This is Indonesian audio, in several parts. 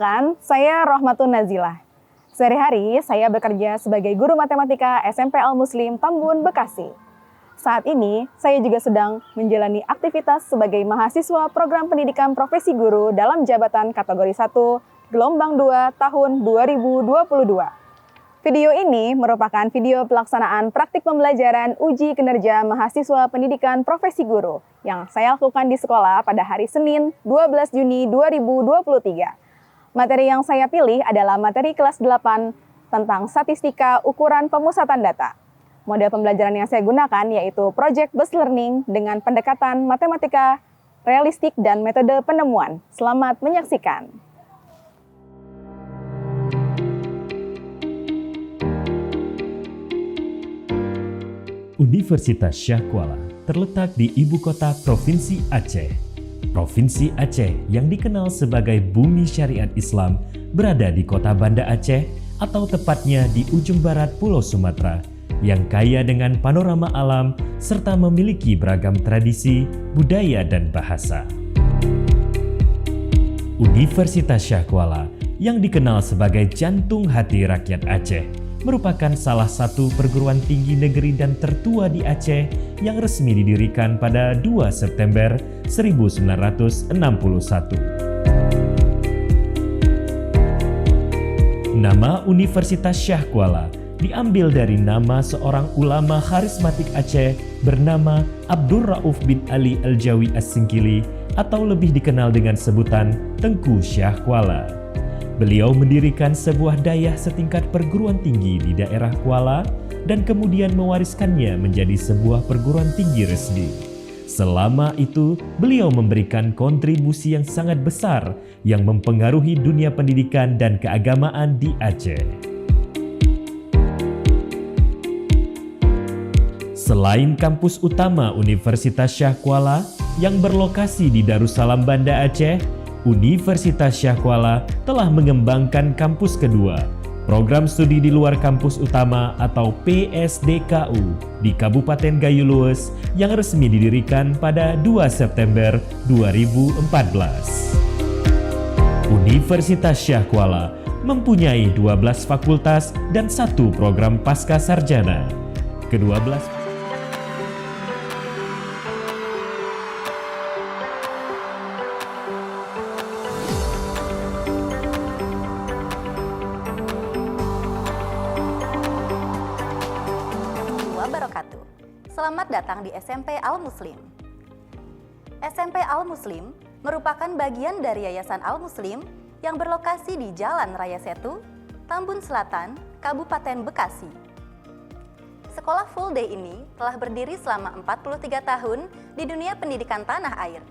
Perkenalkan, saya Rohmatun Nazilah. Sehari-hari saya bekerja sebagai guru matematika SMP Al-Muslim Tambun, Bekasi. Saat ini, saya juga sedang menjalani aktivitas sebagai mahasiswa program pendidikan profesi guru dalam jabatan kategori 1, gelombang 2 tahun 2022. Video ini merupakan video pelaksanaan praktik pembelajaran uji kinerja mahasiswa pendidikan profesi guru yang saya lakukan di sekolah pada hari Senin 12 Juni 2023. Materi yang saya pilih adalah materi kelas 8 tentang statistika ukuran pemusatan data. Model pembelajaran yang saya gunakan yaitu Project Based Learning dengan pendekatan matematika, realistik, dan metode penemuan. Selamat menyaksikan. Universitas Syah Kuala terletak di ibu kota Provinsi Aceh. Provinsi Aceh yang dikenal sebagai bumi syariat Islam berada di kota Banda Aceh atau tepatnya di ujung barat Pulau Sumatera yang kaya dengan panorama alam serta memiliki beragam tradisi, budaya, dan bahasa. Universitas Syah Kuala yang dikenal sebagai jantung hati rakyat Aceh merupakan salah satu perguruan tinggi negeri dan tertua di Aceh yang resmi didirikan pada 2 September 1961. Nama Universitas Syah Kuala diambil dari nama seorang ulama karismatik Aceh bernama Abdul Rauf bin Ali Al-Jawi As-Singkili atau lebih dikenal dengan sebutan Tengku Syah Kuala. Beliau mendirikan sebuah dayah setingkat perguruan tinggi di daerah Kuala dan kemudian mewariskannya menjadi sebuah perguruan tinggi resmi. Selama itu, beliau memberikan kontribusi yang sangat besar yang mempengaruhi dunia pendidikan dan keagamaan di Aceh. Selain kampus utama Universitas Syah Kuala yang berlokasi di Darussalam Banda Aceh, Universitas Syah Kuala telah mengembangkan kampus kedua, program studi di luar kampus utama atau PSDKU di Kabupaten Gayo Lues yang resmi didirikan pada 2 September 2014. Universitas Syah Kuala mempunyai 12 fakultas dan 1 program pasca sarjana. Kedua-belas Selamat datang di SMP Al-Muslim. SMP Al-Muslim merupakan bagian dari Yayasan Al-Muslim yang berlokasi di Jalan Raya Setu, Tambun Selatan, Kabupaten Bekasi. Sekolah full day ini telah berdiri selama 43 tahun di dunia pendidikan tanah air.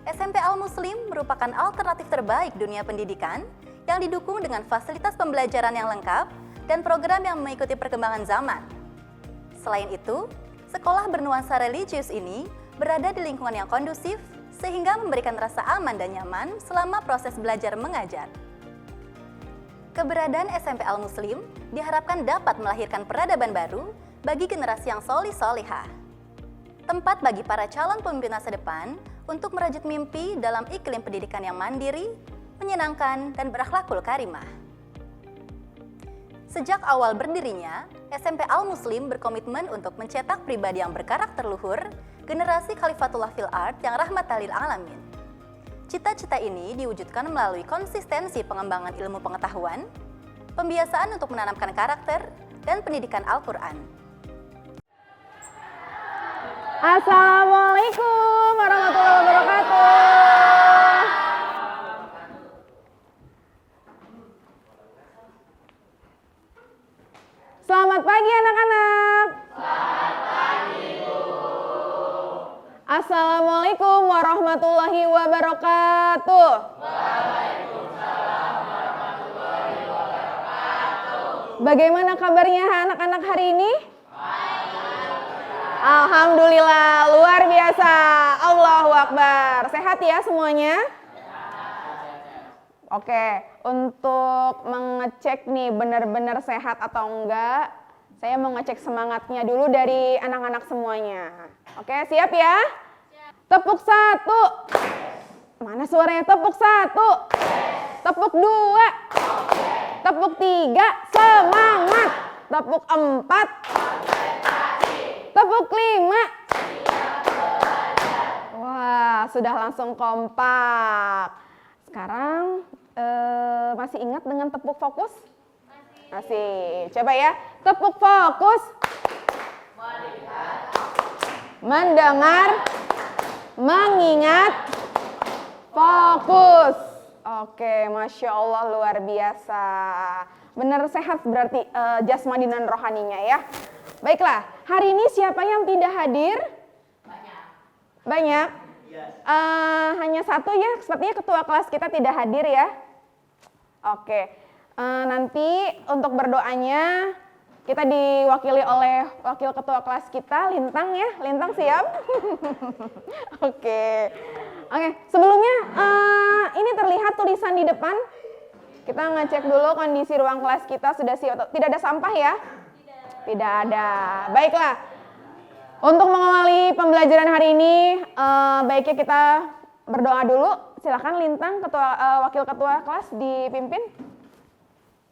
SMP Al-Muslim merupakan alternatif terbaik dunia pendidikan yang didukung dengan fasilitas pembelajaran yang lengkap dan program yang mengikuti perkembangan zaman. Selain itu, sekolah bernuansa religius ini berada di lingkungan yang kondusif sehingga memberikan rasa aman dan nyaman selama proses belajar mengajar. Keberadaan SMP Al-Muslim diharapkan dapat melahirkan peradaban baru bagi generasi yang solih-solihah. Tempat bagi para calon pemimpin masa depan untuk merajut mimpi dalam iklim pendidikan yang mandiri, menyenangkan, dan berakhlakul karimah. Sejak awal berdirinya, SMP Al-Muslim berkomitmen untuk mencetak pribadi yang berkarakter luhur, generasi Khalifatullah fil Ard yang rahmatan lil alamin. Cita-cita ini diwujudkan melalui konsistensi pengembangan ilmu pengetahuan, pembiasaan untuk menanamkan karakter, dan pendidikan Al-Quran. Assalamualaikum warahmatullahi wabarakatuh. Selamat pagi anak-anak. Selamat pagi, Bu. Assalamualaikum warahmatullahi wabarakatuh. Waalaikumsalam warahmatullahi wabarakatuh. Bagaimana kabarnya anak-anak hari ini? Alhamdulillah, luar biasa. Allahu Akbar. Sehat ya semuanya? Oke, untuk mengecek nih benar-benar sehat atau enggak, saya mau ngecek semangatnya dulu dari anak-anak semuanya. Oke, siap ya? Siap. Tepuk satu. Mana suaranya? Tepuk satu. Tepuk 2. Tepuk 3. Semangat. Tepuk 4. Tepuk 5. Wah, sudah langsung kompak. Sekarang masih ingat dengan tepuk fokus? Masih. Coba ya. Tepuk fokus. Mendengar. Mengingat. Fokus. Oke, Masya Allah, luar biasa. Benar sehat berarti jasmani dan rohaninya ya. Baiklah, hari ini siapa yang tidak hadir? Banyak? Hanya satu ya, sepertinya ketua kelas kita tidak hadir ya. Oke, nanti untuk berdoanya kita diwakili oleh wakil ketua kelas kita, Lintang ya. Lintang siap? Oke, sebelumnya ini terlihat tulisan di depan. Kita ngecek dulu kondisi ruang kelas kita sudah siap. Tidak ada sampah ya? Tidak ada. Baiklah. Untuk mengawali pembelajaran hari ini, baiknya kita berdoa dulu. Silakan Lintang, wakil ketua kelas dipimpin.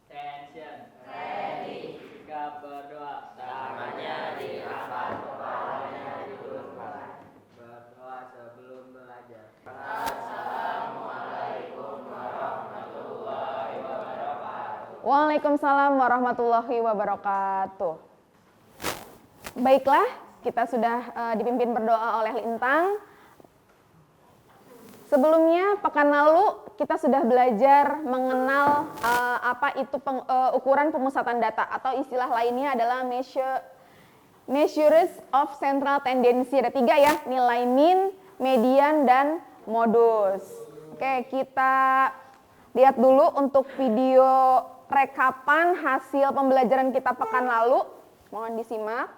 Attention, ready, sikap berdoa. Tangannya diangkat, kepalanya diturunkan. Berdoa sebelum belajar. Assalamualaikum warahmatullahi wabarakatuh. Waalaikumsalam warahmatullahi wabarakatuh. Baiklah, kita sudah dipimpin berdoa oleh Lintang. Sebelumnya, pekan lalu kita sudah belajar mengenal apa itu ukuran pemusatan data atau istilah lainnya adalah measures of central tendency. Ada 3 ya, nilai min, median, dan modus. Oke, kita lihat dulu untuk video rekapan hasil pembelajaran kita pekan lalu. Mohon disimak.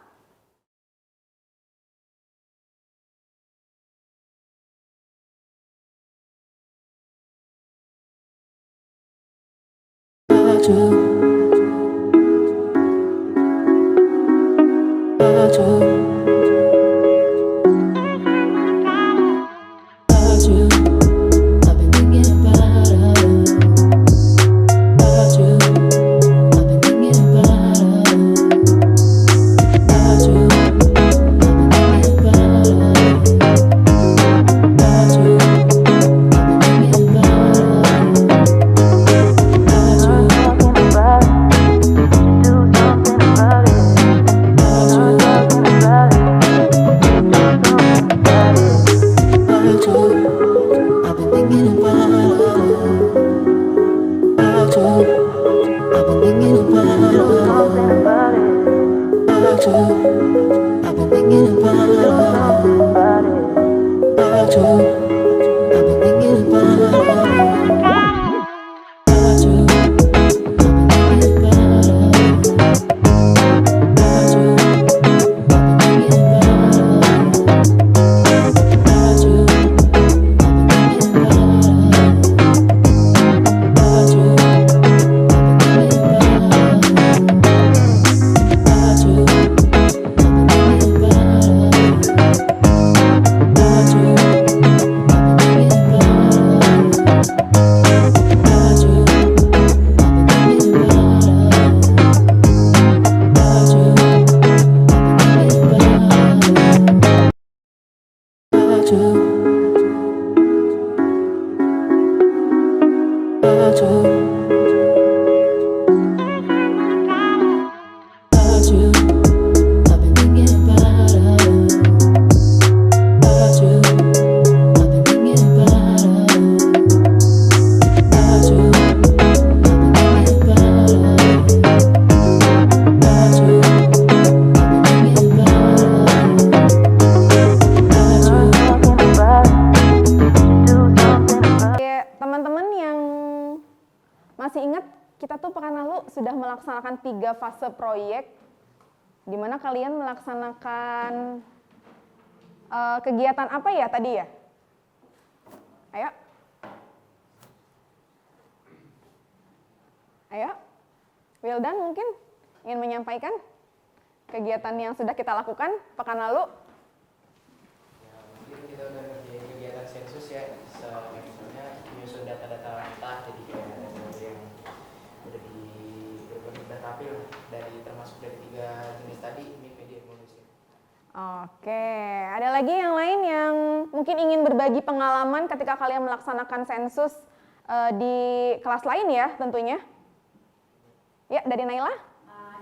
Masih ingat kita tuh pekan lalu sudah melaksanakan 3 fase proyek di mana kalian melaksanakan kegiatan apa ya tadi ya? Ayo. Ayo. Wildan mungkin ingin menyampaikan kegiatan yang sudah kita lakukan pekan lalu? Ya, mungkin kita udah ngerjain kegiatan sensus ya, misalnya menyusun data-data mentah, jadi kayak stabil termasuk dari 3 jenis tadi, mid, medium, modus. Oke, ada lagi yang lain yang mungkin ingin berbagi pengalaman ketika kalian melaksanakan sensus di kelas lain ya tentunya. Ya, dari Naila.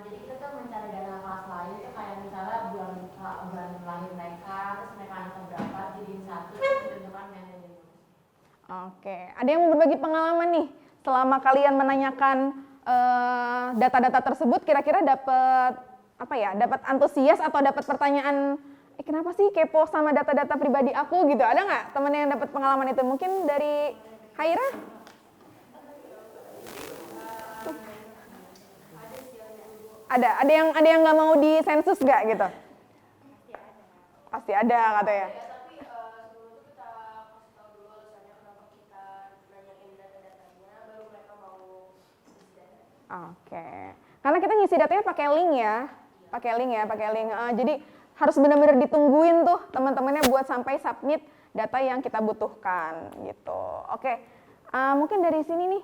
Jadi kita tuh mencari dana kelas lain tuh kayak misalnya bulan lahir mereka, terus mereka angka berapa, jadiin satu, terus ditentukan manajer. Oke, ada yang mau berbagi pengalaman nih selama kalian menanyakan data-data tersebut, kira-kira dapat apa ya? Dapat antusias atau dapat pertanyaan, kenapa sih kepo sama data-data pribadi aku gitu? Ada nggak teman yang dapat pengalaman itu? Mungkin dari Haira? Ada yang nggak mau di sensus nggak gitu? Pasti ada katanya. Oke, karena kita ngisi datanya pakai link ya. Jadi harus benar-benar ditungguin tuh teman-temannya buat sampai submit data yang kita butuhkan gitu. Oke, mungkin dari sini nih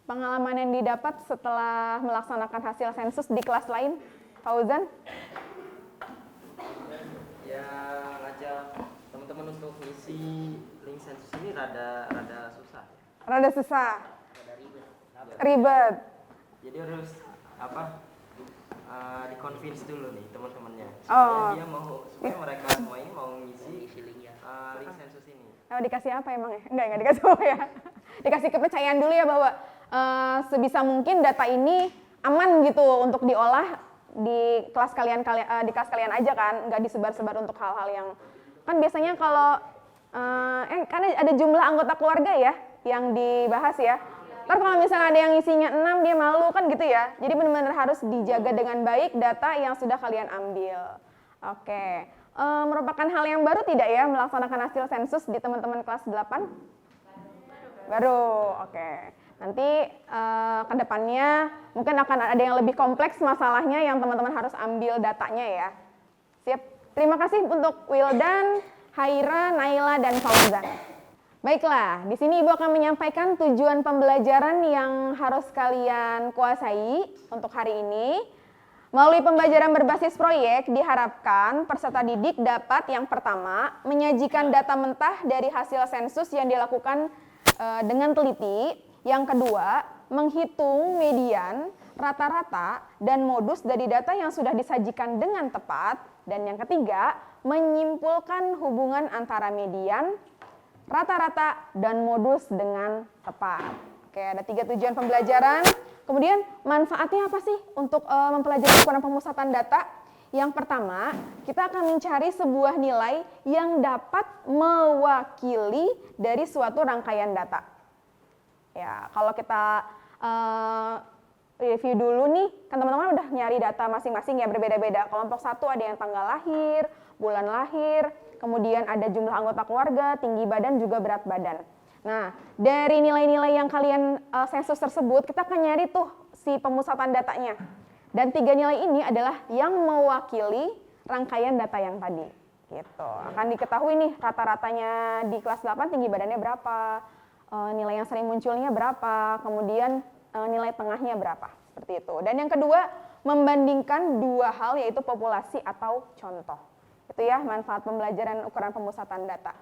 pengalaman yang didapat setelah melaksanakan hasil sensus di kelas lain, Fauzan? Ya, ngajak teman-teman untuk ngisi link sensus ini rada susah. Rada susah, Rada ribet. ribet. Jadi harus di-convince dulu nih teman-temannya Oh. supaya mereka semua ini mau ngisi link sensus ini. Oh, dikasih apa emang ya? Enggak dikasih apa ya. Dikasih kepercayaan dulu ya bahwa sebisa mungkin data ini aman gitu untuk diolah di kelas kalian aja kan, nggak disebar-sebar untuk hal-hal yang kan biasanya kalau karena ada jumlah anggota keluarga ya yang dibahas ya. Ntar kalau misalnya ada yang isinya 6 dia malu kan gitu ya. Jadi benar-benar harus dijaga dengan baik data yang sudah kalian ambil. Oke. Merupakan hal yang baru tidak ya melaksanakan hasil sensus di teman-teman kelas 8? Baru. Oke. Nanti ke depannya mungkin akan ada yang lebih kompleks masalahnya yang teman-teman harus ambil datanya ya. Siap. Terima kasih untuk Wildan, Haira, Naila, dan Fauzan. Baiklah, di sini Ibu akan menyampaikan tujuan pembelajaran yang harus kalian kuasai untuk hari ini. Melalui pembelajaran berbasis proyek, diharapkan peserta didik dapat yang pertama, menyajikan data mentah dari hasil sensus yang dilakukan dengan teliti. Yang kedua, menghitung median, rata-rata, dan modus dari data yang sudah disajikan dengan tepat. Dan yang ketiga, menyimpulkan hubungan antara median, rata-rata, dan modus dengan tepat. Oke, ada 3 tujuan pembelajaran. Kemudian manfaatnya apa sih untuk mempelajari ukuran pemusatan data? Yang pertama, kita akan mencari sebuah nilai yang dapat mewakili dari suatu rangkaian data. Ya, kalau kita review dulu nih, kan teman-teman udah nyari data masing-masing ya berbeda-beda. Kelompok 1 ada yang tanggal lahir, bulan lahir, kemudian ada jumlah anggota keluarga, tinggi badan, juga berat badan. Nah, dari nilai-nilai yang kalian sensus tersebut, kita akan nyari tuh si pemusatan datanya. Dan 3 nilai ini adalah yang mewakili rangkaian data yang tadi. Gitu. Akan diketahui nih rata-ratanya di kelas 8 tinggi badannya berapa, nilai yang sering munculnya berapa, kemudian nilai tengahnya berapa. Seperti itu. Dan yang kedua, membandingkan 2 hal yaitu populasi atau contoh. Itu ya manfaat pembelajaran ukuran pemusatan data.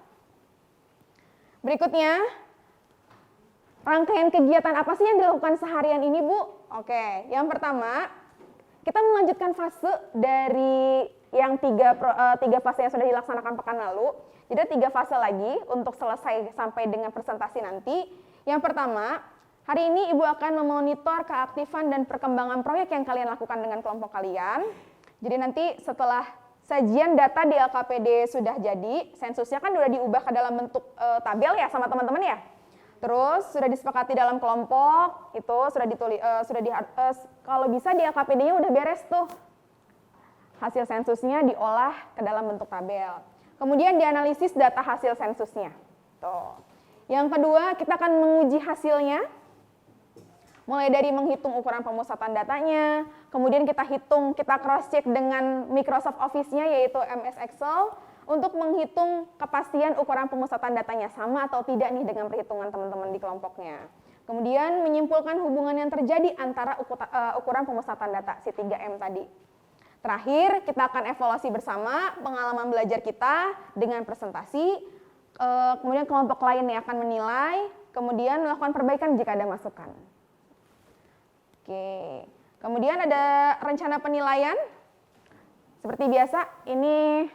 Berikutnya, rangkaian kegiatan apa sih yang dilakukan seharian ini, Bu? Oke, yang pertama, kita melanjutkan fase dari yang 3 fase yang sudah dilaksanakan pekan lalu. Jadi 3 fase lagi untuk selesai sampai dengan presentasi nanti. Yang pertama, hari ini Ibu akan memonitor keaktifan dan perkembangan proyek yang kalian lakukan dengan kelompok kalian. Jadi nanti setelah sajian data di LKPD sudah jadi, sensusnya kan sudah diubah ke dalam bentuk tabel ya sama teman-teman ya. Terus sudah disepakati dalam kelompok, itu sudah ditulis, kalau bisa di LKPD-nya udah beres tuh. Hasil sensusnya diolah ke dalam bentuk tabel. Kemudian dianalisis data hasil sensusnya. Tuh. Yang kedua, kita akan menguji hasilnya. Mulai dari menghitung ukuran pemusatan datanya, kemudian kita cross-check dengan Microsoft Office-nya yaitu MS Excel untuk menghitung kepastian ukuran pemusatan datanya sama atau tidak nih dengan perhitungan teman-teman di kelompoknya. Kemudian menyimpulkan hubungan yang terjadi antara ukuran pemusatan data, si 3M tadi. Terakhir, kita akan evaluasi bersama pengalaman belajar kita dengan presentasi, kemudian kelompok lain yang akan menilai, kemudian melakukan perbaikan jika ada masukan. Oke, kemudian ada rencana penilaian. Seperti biasa, ini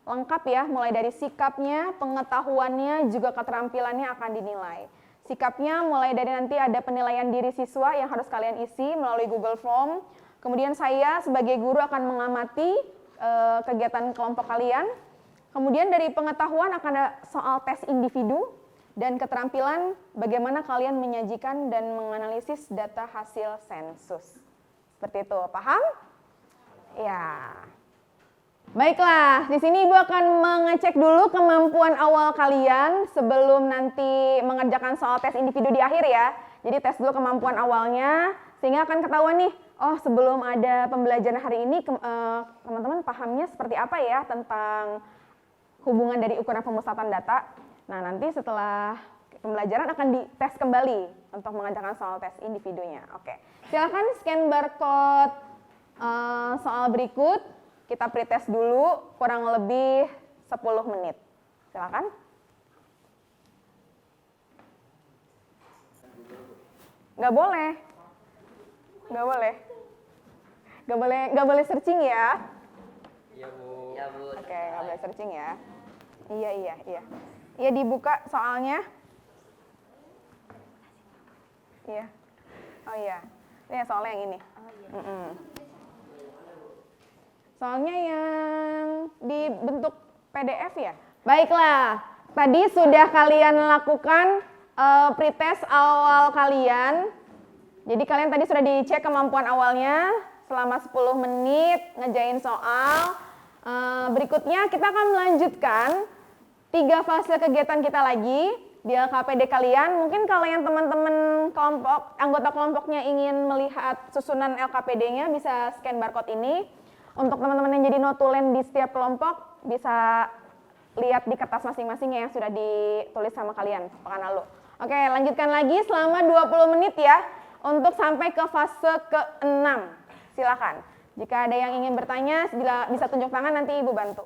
lengkap ya, mulai dari sikapnya, pengetahuannya, juga keterampilannya akan dinilai. Sikapnya mulai dari nanti ada penilaian diri siswa yang harus kalian isi melalui Google Form. Kemudian saya sebagai guru akan mengamati kegiatan kelompok kalian. Kemudian dari pengetahuan akan ada soal tes individu dan keterampilan bagaimana kalian menyajikan dan menganalisis data hasil sensus. Seperti itu, paham? Ya. Baiklah, di sini Ibu akan mengecek dulu kemampuan awal kalian sebelum nanti mengerjakan soal tes individu di akhir ya. Jadi tes dulu kemampuan awalnya, sehingga akan ketahuan nih, oh sebelum ada pembelajaran hari ini teman-teman pahamnya seperti apa ya tentang hubungan dari ukuran pemusatan data. Nah nanti setelah pembelajaran akan dites kembali untuk mengerjakan soal tes individunya. Oke, silakan scan barcode soal berikut. Kita pretest dulu kurang lebih 10 menit. Silakan. Nggak boleh. Nggak boleh. Nggak boleh searching ya. Iya Bu. Iya Bu. Oke, nggak boleh searching ya. Iya. Iya dibuka soalnya. Iya. Oh iya. Ini soalnya yang ini. Soalnya yang dibentuk PDF ya. Baiklah, tadi sudah kalian lakukan pretest awal kalian. Jadi kalian tadi sudah dicek kemampuan awalnya selama 10 menit ngejain soal. Berikutnya kita akan melanjutkan 3 fase kegiatan kita lagi di LKPD kalian. Mungkin kalau yang teman-teman anggota kelompoknya ingin melihat susunan LKPD-nya bisa scan barcode ini. Untuk teman-teman yang jadi notulen di setiap kelompok bisa lihat di kertas masing-masing yang sudah ditulis sama kalian pekan lalu. Oke, lanjutkan lagi selama 20 menit ya untuk sampai ke fase ke-6. Silakan. Jika ada yang ingin bertanya bisa tunjuk tangan, nanti Ibu bantu.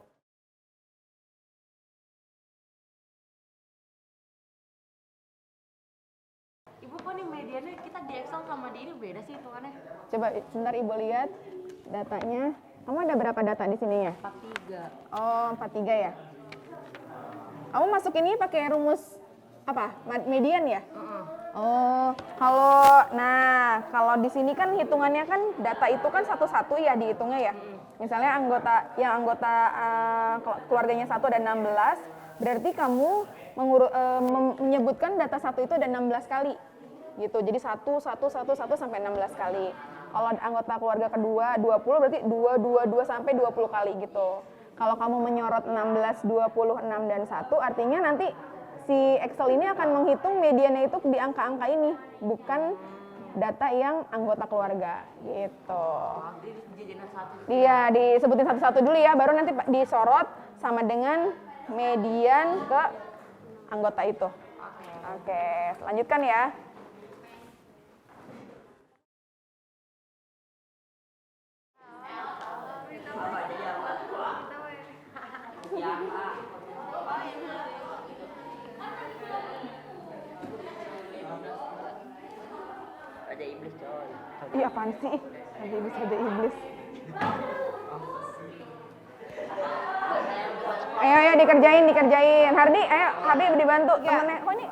Ibu kok nih medianya kita di Excel sama di ini beda sih hitungannya? Coba sebentar Ibu lihat datanya. Kamu ada berapa data di sininya? 43. Oh, 43 ya. Kamu masuk ini pakai rumus apa? Median ya? Oh, kalau di sini kan hitungannya kan data itu kan satu-satu ya dihitungnya ya. Misalnya anggota keluarganya 1 dan 16, berarti kamu menyebutkan data 1 itu ada 16 kali. Gitu. Jadi 1 sampai 16 kali. Kalau anggota keluarga kedua 20 berarti 2 sampai 20 kali gitu. Kalau kamu menyorot 16, 26 dan 1 artinya nanti si Excel ini akan menghitung mediannya itu di angka-angka ini, bukan data yang anggota keluarga gitu. Iya, disebutin satu-satu dulu ya, baru nanti disorot sama dengan median ke anggota itu. Oke, lanjutkan ya. Raja Iblis coy. Iya apaan sih? Raja Iblis. Ayo dikerjain. Hardi dibantu temennya. Oh ini.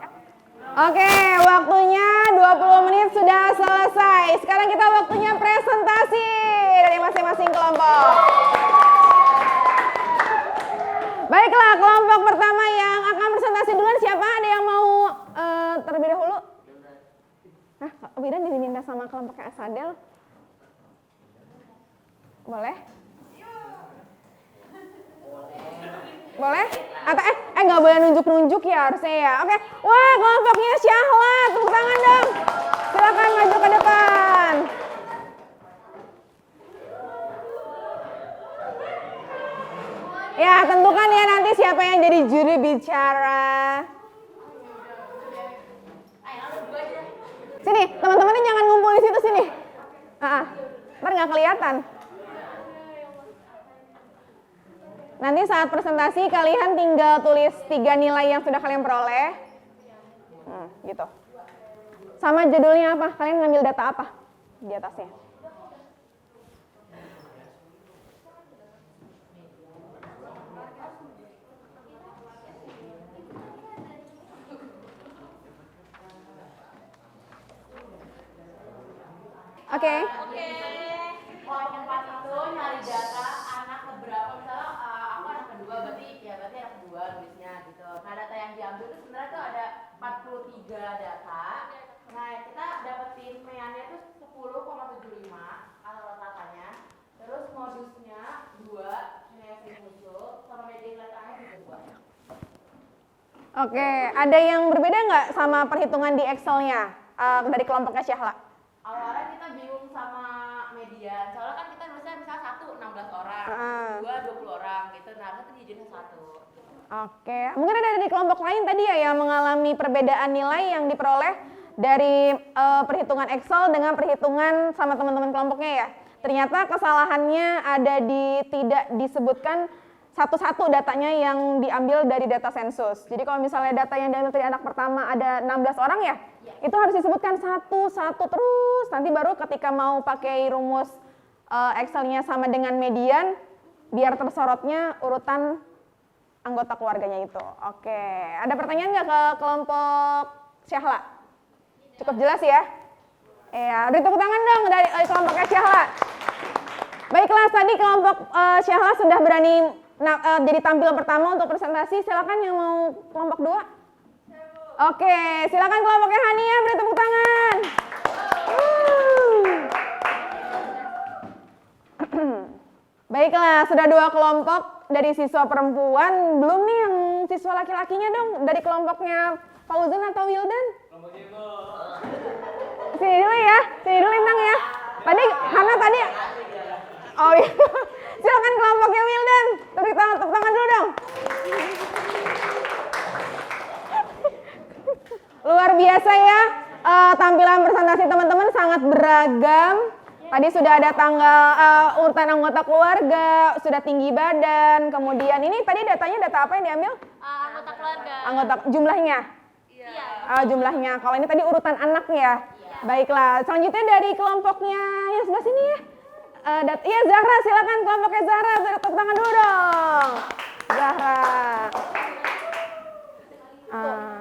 Oke, waktunya 20 menit sudah selesai. Sekarang kita waktunya presentasi dari masing-masing kelompok. Baiklah, kelompok pertama yang akan presentasi duluan siapa? Ada yang mau terlebih dahulu? Hah, Widan diminta sama kelompoknya Asadel. Boleh? Boleh? Atau nggak boleh nunjuk-nunjuk ya harusnya ya. Oke. Wah, kelompoknya Syahla, tepuk tangan dong. Silakan maju ke depan. Ya, tentukan ya nanti siapa yang jadi juri bicara. Sini, teman-temannya jangan ngumpul di situ sini. Ntar nggak kelihatan. Nanti saat presentasi kalian tinggal tulis 3 nilai yang sudah kalian peroleh. Gitu. Sama judulnya apa? Kalian ngambil data apa di atasnya? Oke. Kelompok 4 itu nyari data anak keberapa, misalnya aku anak kedua, berarti anak kedua nulisnya gitu. Nah data yang diambil itu sebenarnya tuh ada 43 data. Nah kita dapetin meannya tuh 10,75 kalau datanya. Terus modusnya 2, nilai musuh, sama media letaknya juga 2. Oke, ada yang berbeda nggak sama perhitungan di Excel-nya dari kelompoknya Syahla? Awalnya kita bingung sama median, soalnya kan kita nulisnya misalnya 1, 16 orang, 2, 20 orang gitu, nah harusnya diizinkan 1. Oke, mungkin ada di kelompok lain tadi ya yang mengalami perbedaan nilai yang diperoleh dari perhitungan Excel dengan perhitungan sama teman-teman kelompoknya ya. Ternyata kesalahannya ada di tidak disebutkan satu-satu datanya yang diambil dari data sensus. Jadi kalau misalnya data yang diambil dari anak pertama ada 16 orang ya, itu harus disebutkan satu-satu terus. Nanti baru ketika mau pakai rumus Excel-nya sama dengan median, biar tersorotnya urutan anggota keluarganya itu. Oke, ada pertanyaan nggak ke kelompok Syahla? Cukup jelas ya? Ya, beri tepuk tangan dong dari kelompoknya Syahla. Baiklah, tadi kelompok Syahla sudah berani jadi tampil pertama untuk presentasi. Silakan yang mau kelompok 2. Oke, silakan kelompoknya Hania, beri tepuk tangan. Baiklah, sudah 2 kelompok dari siswa perempuan. Belum nih yang siswa laki-lakinya dong, dari kelompoknya Fauzan atau Wildan? Sini dulu ya, sini dulu Lintang ya. Tadi, karena tadi, oh iya. Silakan kelompoknya Wildan, tepuk tangan dulu dong. Luar biasa ya, tampilan presentasi teman-teman sangat beragam. Tadi sudah ada tanggal urutan anggota keluarga, sudah tinggi badan, kemudian ini tadi datanya data apa yang diambil? Anggota keluarga. Anggota jumlahnya? Iya. Jumlahnya, kalau ini tadi urutan anak ya? Baiklah, selanjutnya dari kelompoknya yang sebelah sini ya. Iya Zahra, silakan kelompoknya Zahra, tepuk tangan dulu dong. Zahra.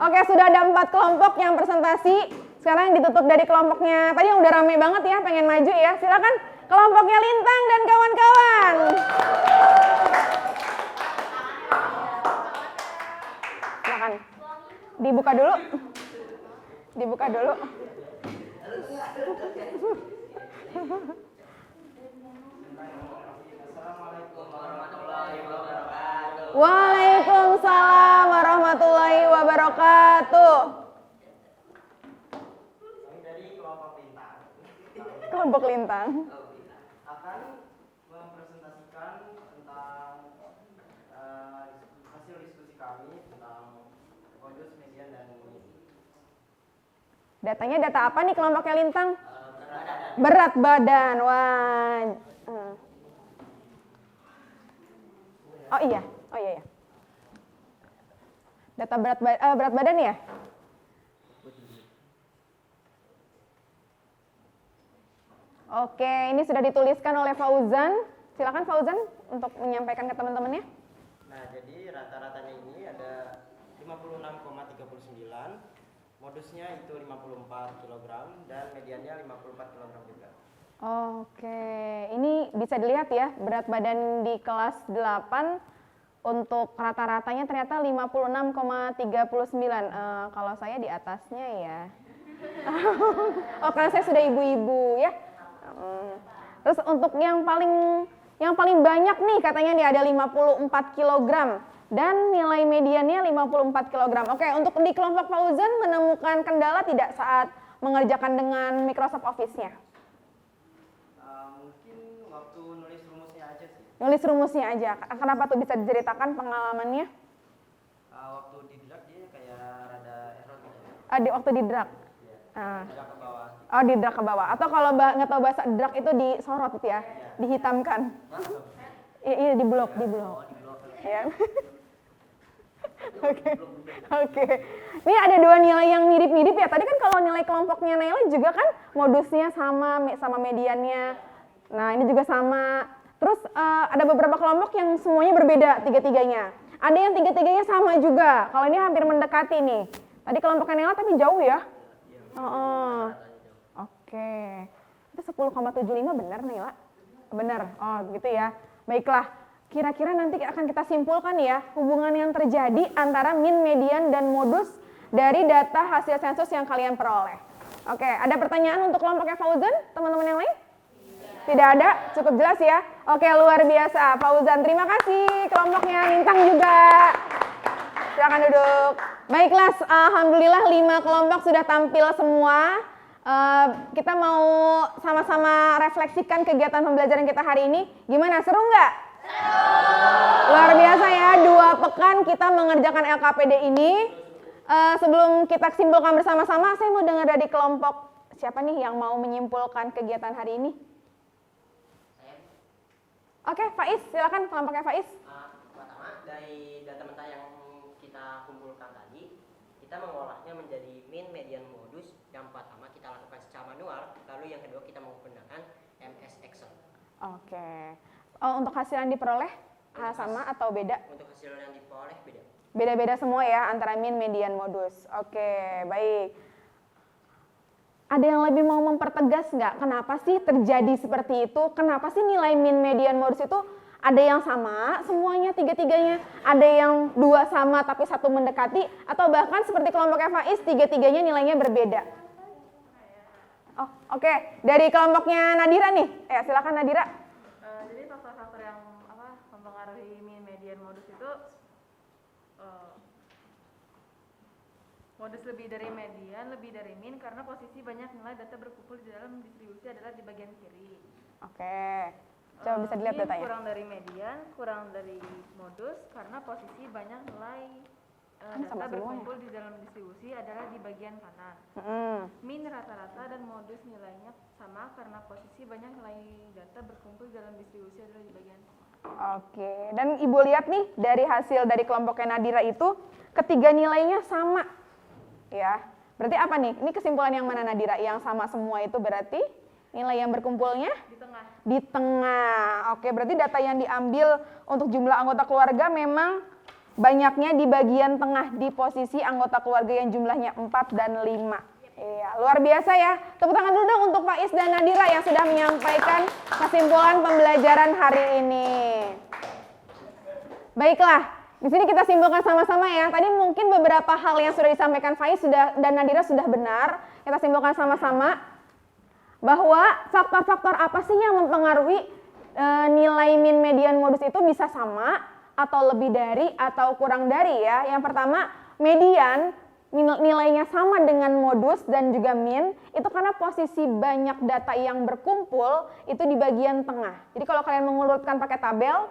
Oke, sudah ada 4 kelompok yang presentasi. Sekarang ditutup dari kelompoknya. Tadi yang udah rame banget ya, pengen maju ya. Silakan kelompoknya Lintang dan kawan-kawan. Silakan. Dibuka dulu. Dibuka dulu. Waalaikumsalam warahmatullahi wabarakatuh. Dari kelompok Lintang. Kelompok Lintang. Akan mempresentasikan tentang hasil diskusi kami tentang modus, median, dan Datanya data apa nih kelompoknya Lintang? Berat badan. Wah. Oh iya. Data berat badan ya? Oke, ini sudah dituliskan oleh Fauzan. Silakan Fauzan untuk menyampaikan ke teman-temannya. Nah, jadi rata-ratanya ini ada 56,39, modusnya itu 54 kg dan mediannya 54 kg juga. Oke, ini bisa dilihat ya, berat badan di kelas 8 untuk rata-ratanya ternyata 56,39. Kalau saya di atasnya ya. Oh, karena saya sudah ibu-ibu ya. Terus untuk yang paling banyak nih katanya nih ada 54 kg dan nilai mediannya 54 kg. Oke, untuk di kelompok Fauzan menemukan kendala tidak saat mengerjakan dengan Microsoft Office-nya? Mungkin waktu nulis rumusnya aja sih. Nulis rumusnya aja. Kenapa tuh, bisa diceritakan pengalamannya? Waktu di drag dia kayak rada error gitu. Waktu di drag. Agak ke bawah. Oh, di drag ke bawah. Atau kalau nggak tahu bahasa drag itu disorot gitu ya, dihitamkan. Iya, di blok. Ya. Oke. Ini ada dua nilai yang mirip-mirip ya. Tadi kan kalau nilai kelompoknya Naila juga kan modusnya sama mediannya. Nah, ini juga sama. Terus ada beberapa kelompok yang semuanya berbeda tiga-tiganya. Ada yang tiga-tiganya sama juga. Kalau ini hampir mendekati nih. Tadi kelompoknya Naila tapi jauh ya. Oke. Itu 10,75 benar Naila? Benar. Oh, begitu ya. Baiklah. Kira-kira nanti akan kita simpulkan ya hubungan yang terjadi antara min, median, dan modus dari data hasil sensus yang kalian peroleh. Oke, ada pertanyaan untuk kelompoknya Fauzan, teman-teman yang lain? Tidak ada? Cukup jelas ya? Oke, luar biasa. Fauzan, terima kasih. Kelompoknya Lintang juga. Silakan duduk. Baiklah, alhamdulillah 5 kelompok sudah tampil semua. Kita mau sama-sama refleksikan kegiatan pembelajaran kita hari ini. Gimana, seru nggak? Luar biasa ya, 2 pekan kita mengerjakan LKPD ini. Sebelum kita simpulkan bersama-sama, saya mau dengar dari kelompok siapa nih yang mau menyimpulkan kegiatan hari ini? Oke, Faiz, silakan kelompoknya Faiz. Pertama, dari data yang kita kumpulkan tadi, kita mengolahnya menjadi min, median, modus. Yang pertama kita lakukan secara manual, lalu yang kedua kita menggunakan MS Excel. Oke. Untuk hasil yang diperoleh sama atau beda? Untuk hasil yang diperoleh beda. Beda-beda semua ya antara min, median, modus. Oke, baik. Ada yang lebih mau mempertegas nggak? Kenapa sih terjadi seperti itu? Kenapa sih nilai min, median, modus itu ada yang sama semuanya tiga-tiganya? Ada yang 2 sama tapi 1 mendekati? Atau bahkan seperti kelompoknya Faiz, tiga-tiganya nilainya berbeda? Oh, oke. Dari kelompoknya Nadira nih. Silakan Nadira. Jadi faktor-faktor yang mempengaruhi min, median, modus itu modus lebih dari median, lebih dari min karena posisi banyak nilai data berkumpul di dalam distribusi adalah di bagian kiri. Oke. Coba bisa dilihat Min datanya. kurang dari median, kurang dari modus karena posisi banyak nilai data berkumpul di dalam distribusi adalah di bagian kanan. Min rata-rata dan modus nilainya sama karena posisi banyak nilai data berkumpul di dalam distribusi adalah di bagian tengah. Oke, dan Ibu lihat nih dari hasil dari kelompoknya Nadira itu ketiga nilainya sama. Ya. Berarti apa nih? Ini kesimpulan yang mana Nadira? Yang sama semua itu berarti nilai yang berkumpulnya Di tengah. di tengah. Oke, berarti data yang diambil untuk jumlah anggota keluarga memang banyaknya di bagian tengah di posisi anggota keluarga yang jumlahnya 4 dan 5. Iya, luar biasa ya. Tepuk tangan dulu dong untuk Faiz dan Nadira yang sudah menyampaikan kesimpulan pembelajaran hari ini. Baiklah, di sini kita simpulkan sama-sama ya. Tadi mungkin beberapa hal yang sudah disampaikan Faiz dan Nadira sudah benar. Kita simpulkan sama-sama bahwa faktor-faktor apa sih yang mempengaruhi nilai min, median, modus itu bisa sama atau lebih dari atau kurang dari ya. Yang pertama, median nilainya sama dengan modus dan juga min itu karena posisi banyak data yang berkumpul itu di bagian tengah. Jadi kalau kalian mengurutkan pakai tabel,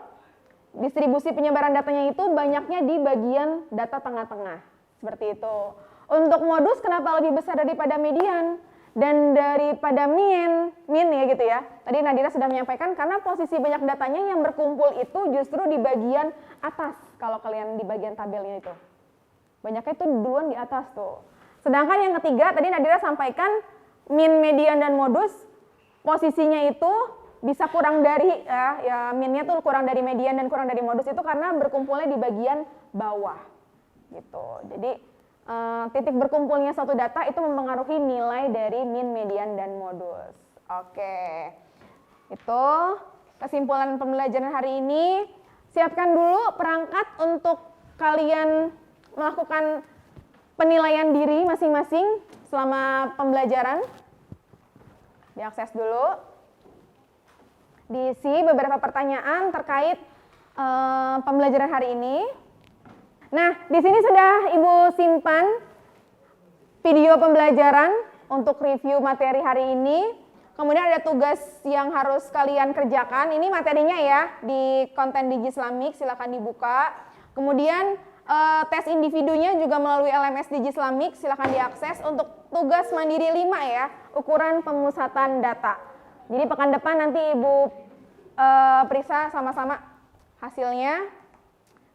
distribusi penyebaran datanya itu banyaknya di bagian data tengah-tengah. Seperti itu. Untuk modus kenapa lebih besar daripada median dan daripada min ya gitu ya. Tadi Nadira sudah menyampaikan karena posisi banyak datanya yang berkumpul itu justru di bagian atas kalau kalian di bagian tabelnya itu. Banyaknya itu duluan di atas tuh. Sedangkan yang ketiga tadi Nadira sampaikan min, median, dan modus posisinya itu bisa kurang dari ya minnya tuh kurang dari median dan kurang dari modus itu karena berkumpulnya di bagian bawah gitu. Jadi titik berkumpulnya suatu data itu mempengaruhi nilai dari min, median, dan modus. Oke. Itu kesimpulan pembelajaran hari ini. Siapkan dulu perangkat untuk kalian melakukan penilaian diri masing-masing selama pembelajaran. Diakses dulu. Diisi beberapa pertanyaan terkait pembelajaran hari ini. Nah, di sini sudah Ibu simpan video pembelajaran untuk review materi hari ini. Kemudian ada tugas yang harus kalian kerjakan. Ini materinya ya di konten Digislamik, silakan dibuka. Kemudian tes individunya juga melalui LMS Digislamik, silakan diakses. Untuk tugas mandiri 5 ya, ukuran pemusatan data. Jadi pekan depan nanti Ibu periksa sama-sama hasilnya.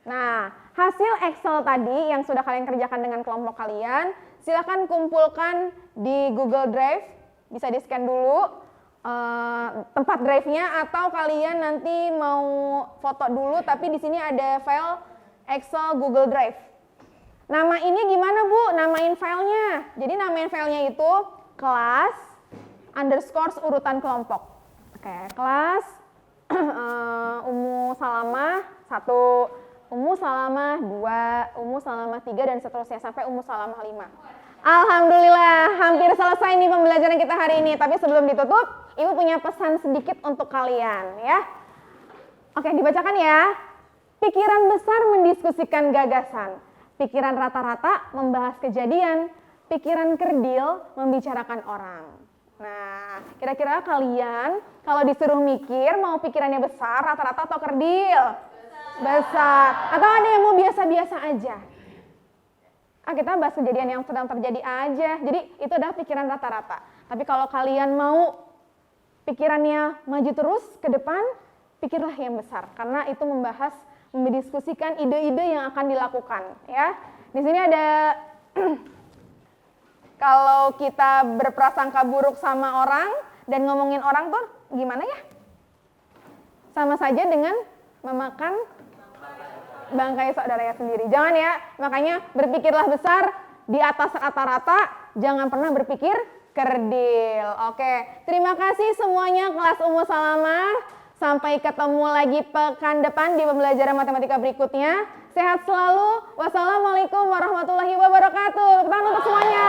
Nah, hasil Excel tadi yang sudah kalian kerjakan dengan kelompok kalian, silakan kumpulkan di Google Drive, bisa di-scan dulu tempat drive-nya, atau kalian nanti mau foto dulu, tapi di sini ada file Excel Google Drive. Nama ini gimana Bu? Namain filenya. Jadi namain filenya itu kelas underscore urutan kelompok. Oke, kelas Ummu Salamah 1, Ummu Salamah 2, Ummu Salamah 3, dan seterusnya sampai Ummu Salamah 5. Alhamdulillah, hampir selesai nih pembelajaran kita hari ini. Tapi sebelum ditutup, Ibu punya pesan sedikit untuk kalian ya. Oke, dibacakan ya. Pikiran besar mendiskusikan gagasan. Pikiran rata-rata membahas kejadian. Pikiran kerdil membicarakan orang. Nah, kira-kira kalian kalau disuruh mikir mau pikirannya besar, rata-rata atau kerdil? Besar. Atau ada yang mau biasa-biasa aja? Kita bahas kejadian yang sedang terjadi aja. Jadi itu adalah pikiran rata-rata. Tapi kalau kalian mau pikirannya maju terus ke depan, pikirlah yang besar. Karena itu membahas, mendiskusikan ide-ide yang akan dilakukan. Ya, di sini ada kalau kita berprasangka buruk sama orang dan ngomongin orang tuh gimana ya? Sama saja dengan memakan bangkai saudaranya sendiri. Jangan ya, makanya berpikirlah besar, di atas rata-rata, jangan pernah berpikir kerdil. Oke, terima kasih semuanya kelas Ummu Salamah. Sampai ketemu lagi pekan depan di pembelajaran matematika berikutnya. Sehat selalu. Wassalamualaikum warahmatullahi wabarakatuh. Tepuk tangan untuk semuanya.